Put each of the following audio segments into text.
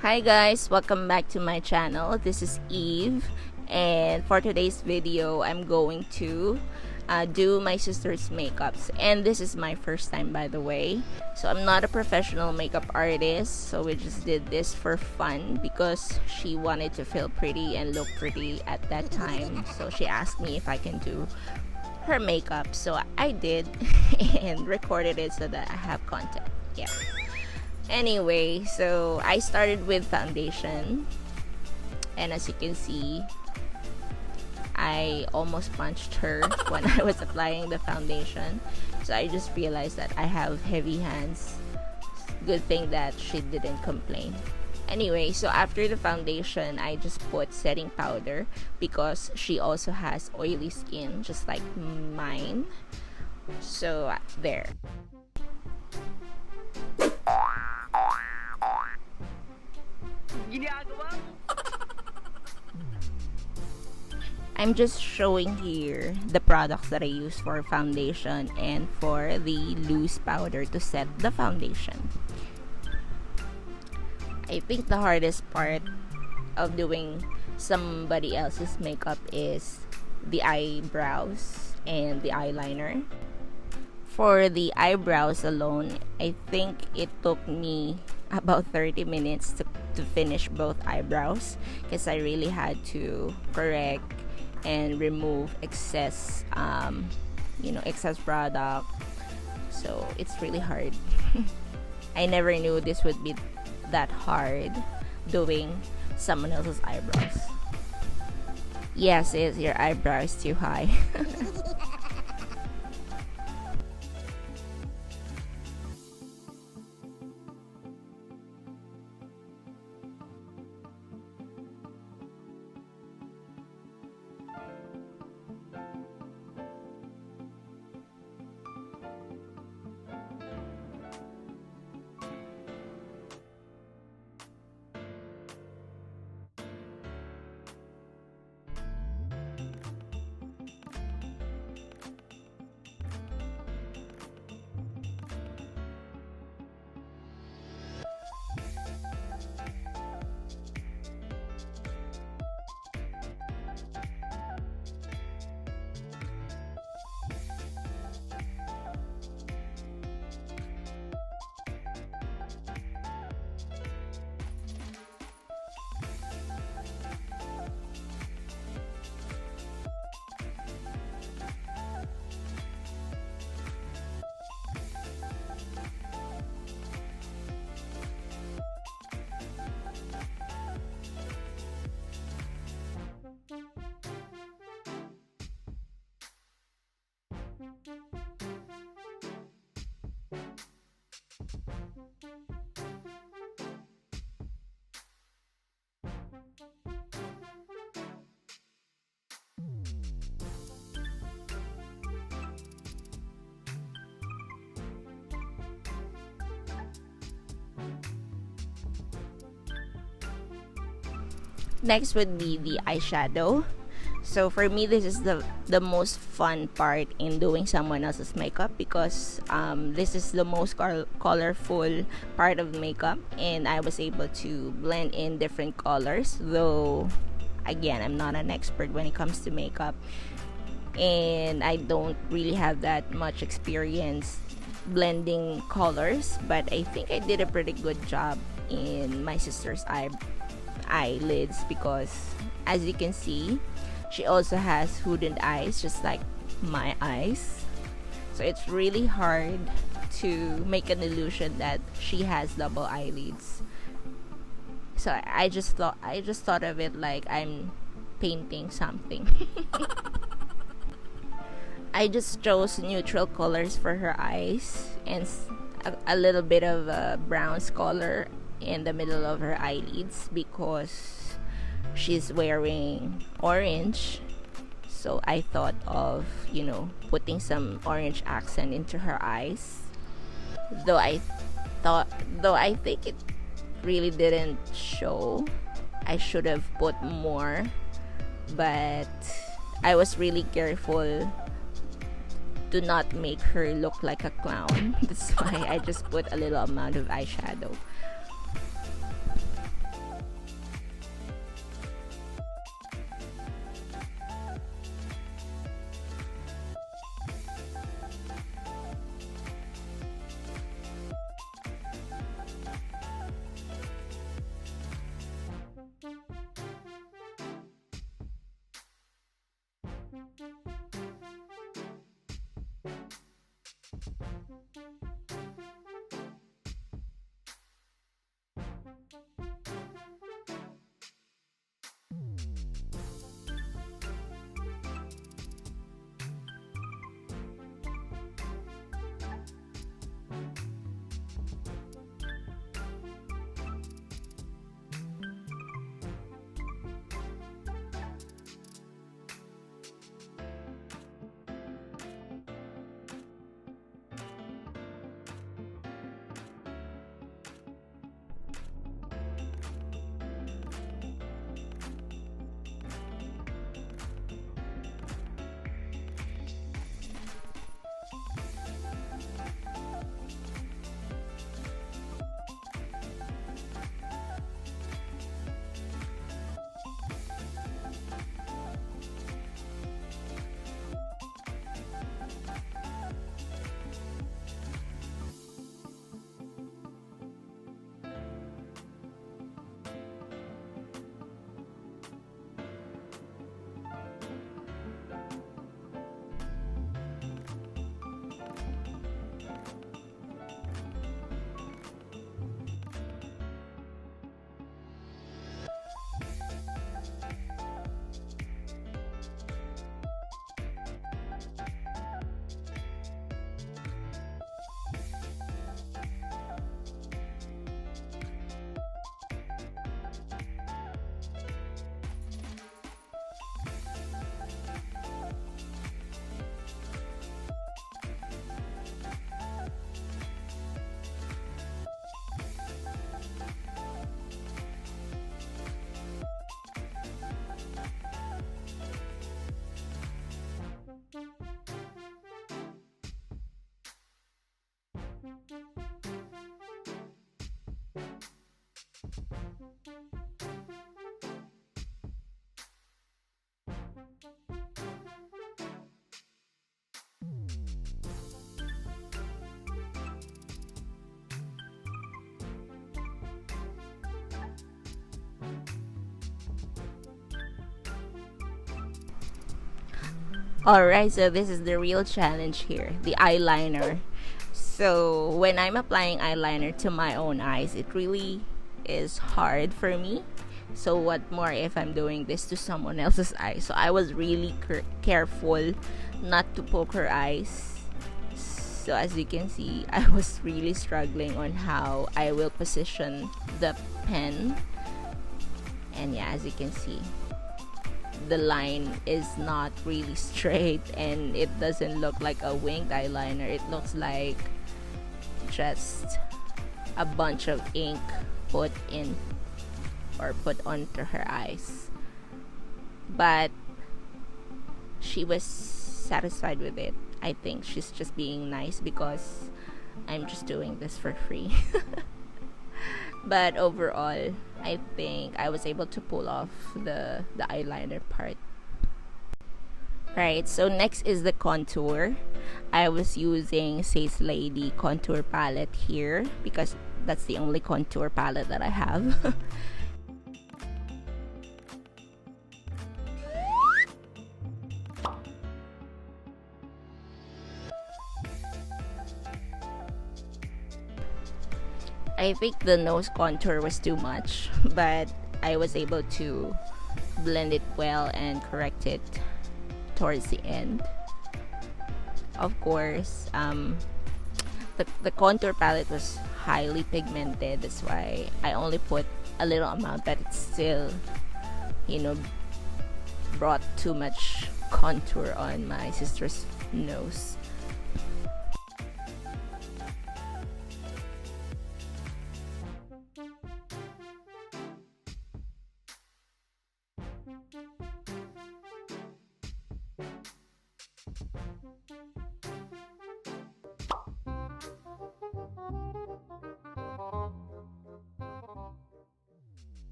Hi guys, welcome back to my channel. This is Eve, and for today's video I'm going to do my sister's makeups, and this is my first time, by the way. So I'm not a professional makeup artist, so we just did this for fun because she wanted to feel pretty and look pretty at that time. So she asked me if I can do her makeup, so I did and recorded it so that I have content. Yeah. Anyway, so I started with foundation, and as you can see, I almost punched her when I was applying the foundation. So I just realized that I have heavy hands. Good thing that she didn't complain. Anyway, so after the foundation, I just put setting powder because she also has oily skin just like mine. So there. I'm just showing here the products that I use for foundation and for the loose powder to set the foundation. I think the hardest part of doing somebody else's makeup is the eyebrows and the eyeliner. For the eyebrows alone, I think it took me about 30 minutes to finish both eyebrows because I really had to correct and remove excess excess product. So it's really hard. I never knew this would be that hard doing someone else's eyebrows. Yes, your eyebrow is too high. Next would be the eyeshadow. So for me, this is the most fun part in doing someone else's makeup because this is the most colorful part of makeup, and I was able to blend in different colors. Though, again, I'm not an expert when it comes to makeup, and I don't really have that much experience blending colors, but I think I did a pretty good job in my sister's eyelids because, as you can see, she also has hooded eyes just like my eyes. So it's really hard to make an illusion that she has double eyelids. So I just thought of it like I'm painting something. I just chose neutral colors for her eyes and a little bit of a brown color in the middle of her eyelids because she's wearing orange. So I thought of, putting some orange accent into her eyes. Though I think it really didn't show. I should have put more, but I was really careful to not make her look like a clown. That's why I just put a little amount of eyeshadow. Alright, so this is the real challenge here, the eyeliner. So when I'm applying eyeliner to my own eyes, it really is hard for me. So what more if I'm doing this to someone else's eyes? So I was really careful not to poke her eyes. So as you can see, I was really struggling on how I will position the pen. And yeah, as you can see, the line is not really straight and it doesn't look like a winged eyeliner. It looks like just a bunch of ink put in or put onto her eyes. But she was satisfied with it. I think she's just being nice because I'm just doing this for free. But overall, I think I was able to pull off the eyeliner part. Right, so next is the contour. I was using Says Lady contour palette here because that's the only contour palette that I have. I think the nose contour was too much, but I was able to blend it well and correct it towards the end. Of course, the contour palette was highly pigmented. That's why I only put a little amount, but it still, brought too much contour on my sister's nose.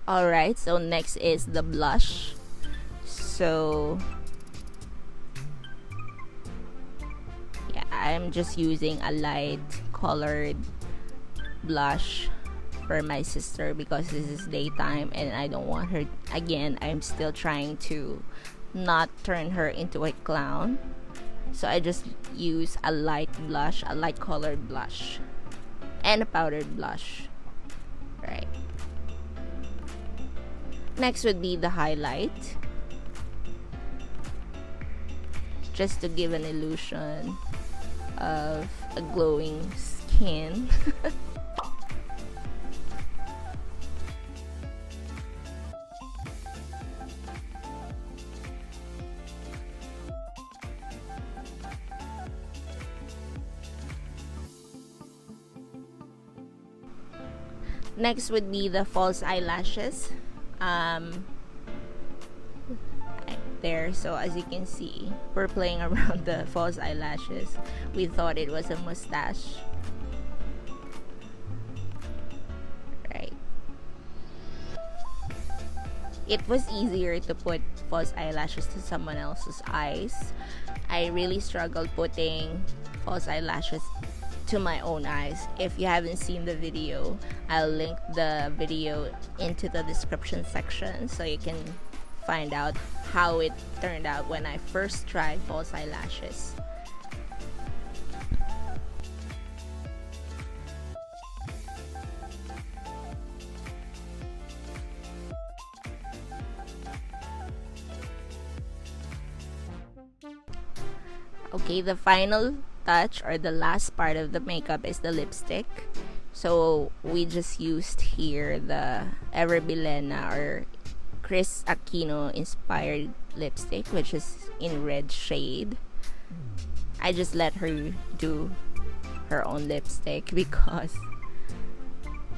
Alright, so next is the blush. So yeah, I'm just using a light colored blush for my sister because this is daytime and I don't want her, again, I'm still trying to not turn her into a clown. So I just use a light blush, a light colored blush, and a powdered blush. Right. Next would be the highlight, just to give an illusion of a glowing skin. Next would be the false eyelashes. There, so as you can see, we're playing around the false eyelashes. We thought it was a mustache, right? It was easier to put false eyelashes to someone else's eyes. I really struggled putting false eyelashes to my own eyes. If you haven't seen the video, I'll link the video into the description section so you can find out how it turned out when I first tried false eyelashes. Okay, the final touch or the last part of the makeup is the lipstick. So we just used here the Ever Bilena or Chris Aquino inspired lipstick, which is in red shade. I just let her do her own lipstick because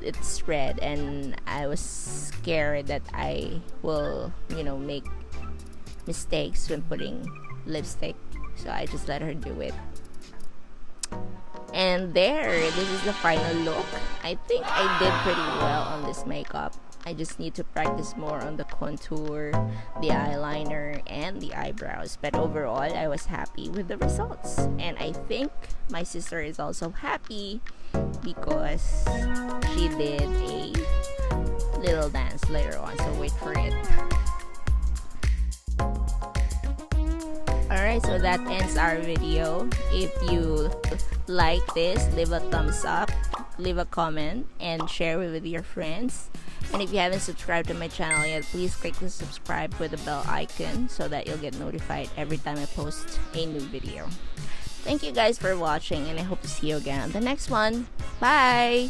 it's red and I was scared that I will, make mistakes when putting lipstick. So I just let her do it. And there, this is the final look. I think I did pretty well on this makeup. I just need to practice more on the contour, the eyeliner, and the eyebrows. But overall, I was happy with the results. And I think my sister is also happy because she did a little dance later on. So wait for it. Alright, so that ends our video. If you like this, leave a thumbs up, leave a comment, and share it with your friends. And if you haven't subscribed to my channel yet, please click the subscribe with the bell icon so that you'll get notified every time I post a new video. Thank you guys for watching, and I hope to see you again on the next one. Bye!